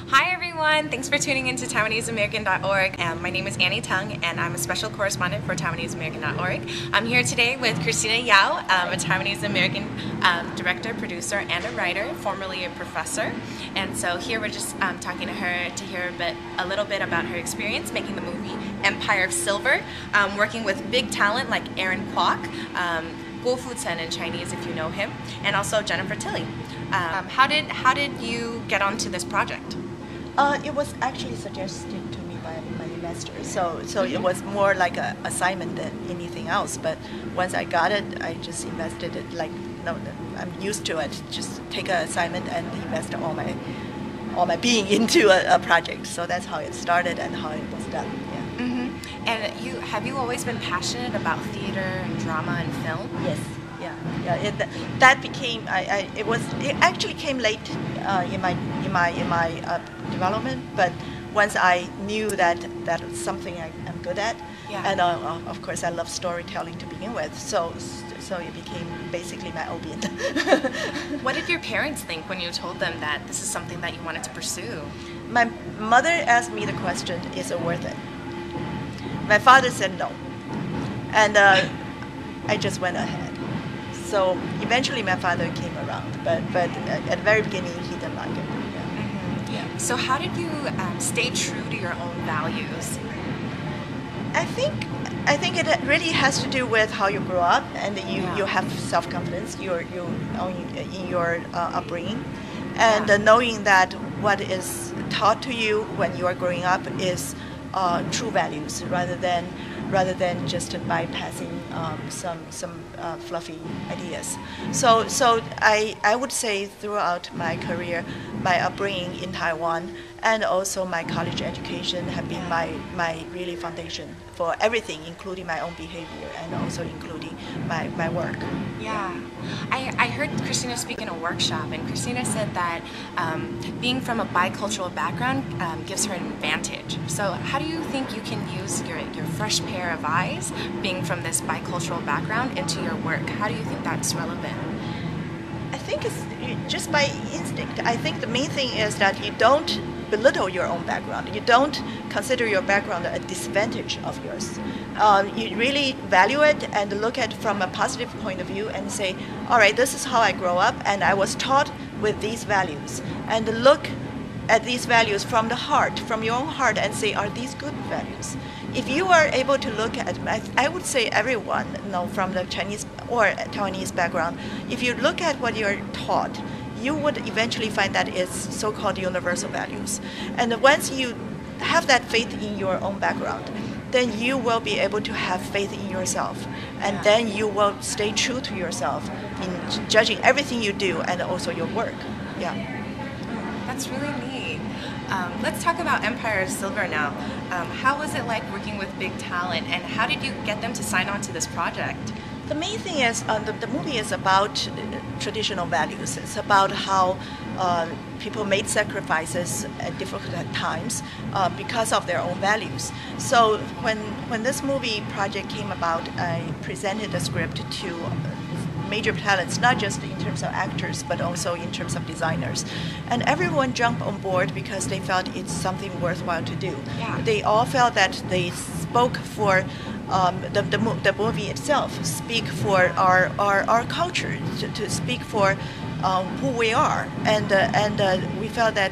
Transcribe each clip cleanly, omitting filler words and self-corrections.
Hi everyone, thanks for tuning into TaiwaneseAmerican.org. My name is Annie Tung and I'm a special correspondent for TaiwaneseAmerican.org. I'm here today with Christina Yao, a Taiwanese American director, producer, and a writer, formerly a professor. And so here we're just talking to her to hear a little bit about her experience making the movie Empire of Silver, working with big talent like Aaron Kwok, Guo Fu-Chen in Chinese if you know him, and also Jennifer Tilly. How did you get onto this project? It was actually suggested to me by my investor, so it was more like an assignment than anything else. But once I got it, I just invested it. I'm used to it. Just take an assignment and invest all my being into a project. So that's how it started and how it was done. Yeah. Mm-hmm. And have you always been passionate about theater and drama and film? Yes. Yeah. That became. It actually came late in my development, but once I knew that was something I'm good at, and of course I love storytelling to begin with, so it became basically my obion. What did your parents think when you told them that this is something that you wanted to pursue? My mother asked me the question, "Is it worth it?" My father said no, and I just went ahead. So eventually my father came around, but at the very beginning he didn't like it. Yeah. So how did you stay true to your own values? I think it really has to do with how you grow up, and you have self-confidence in your upbringing, and knowing that what is taught to you when you are growing up is true values rather than just bypassing some fluffy ideas. So I would say throughout my career, my upbringing in Taiwan and also my college education have been my really foundation for everything, including my own behavior and also including my work. Yeah. I heard Christina speak in a workshop, and Christina said that being from a bicultural background gives her an advantage. So how do you think you can use your fresh pair of eyes, being from this bicultural background, into your work? How do you think that's relevant? I think it's just by instinct. I think the main thing is that you don't belittle your own background. You don't consider your background a disadvantage of yours. You really value it and look at it from a positive point of view and say, all right, this is how I grow up and I was taught with these values. And look at these values from the heart, from your own heart, and say, are these good values? If you are able to look at, I would say everyone, from the Chinese or Taiwanese background, if you look at what you're taught, you would eventually find that it's so-called universal values. And once you have that faith in your own background, then you will be able to have faith in yourself. And then you will stay true to yourself in judging everything you do and also your work. Yeah. That's really neat. Let's talk about Empire of Silver now. How was it like working with big talent, and how did you get them to sign on to this project? The main thing is the movie is about traditional values. It's about how people made sacrifices at different times because of their own values. So when this movie project came about, I presented the script to major talents, not just in terms of actors, but also in terms of designers. And everyone jumped on board because they felt it's something worthwhile to do. Yeah. They all felt that they spoke for the movie itself, speak for our culture, to speak for who we are. And we felt that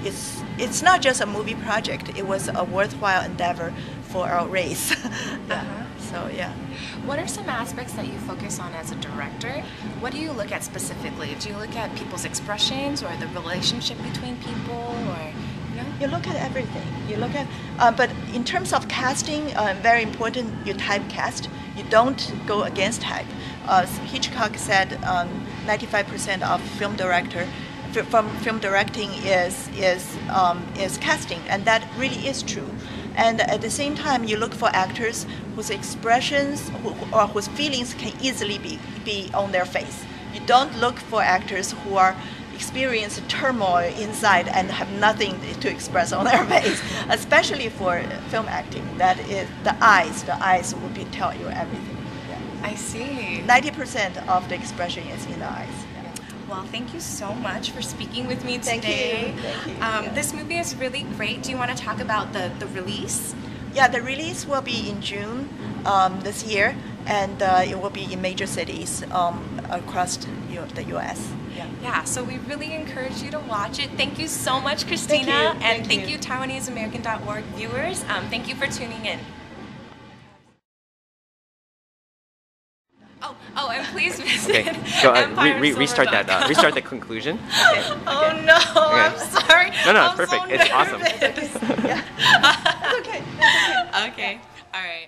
it's not just a movie project, it was a worthwhile endeavor for our race. So yeah. What are some aspects that you focus on as a director? What do you look at specifically? Do you look at people's expressions or the relationship between people, or You look at everything. You look at, but in terms of casting, very important. You typecast. You don't go against type. Hitchcock said 95% of film directing is casting, and that really is true. And at the same time, you look for actors whose expressions or whose feelings can easily be on their face. You don't look for actors who are experience turmoil inside and have nothing to express on their face, especially for film acting. That is the eyes. The eyes will tell you everything. Yeah. I see. 90% of the expression is in the eyes. Yeah. Well, thank you so much for speaking with me Thank today. you. Thank you. This movie is really great. Do you want to talk about the release? Yeah, the release will be in June this year, and it will be in major cities across the U.S. Yeah, so we really encourage you to watch it. Thank you so much, Christina. And thank you, TaiwaneseAmerican.org viewers. Thank you for tuning in. Oh, and please visit restart that. Restart the conclusion. Oh no, Okay. I'm sorry. No, I'm it's perfect. so It's awesome. nervous. Yeah. It's okay. Okay, all right.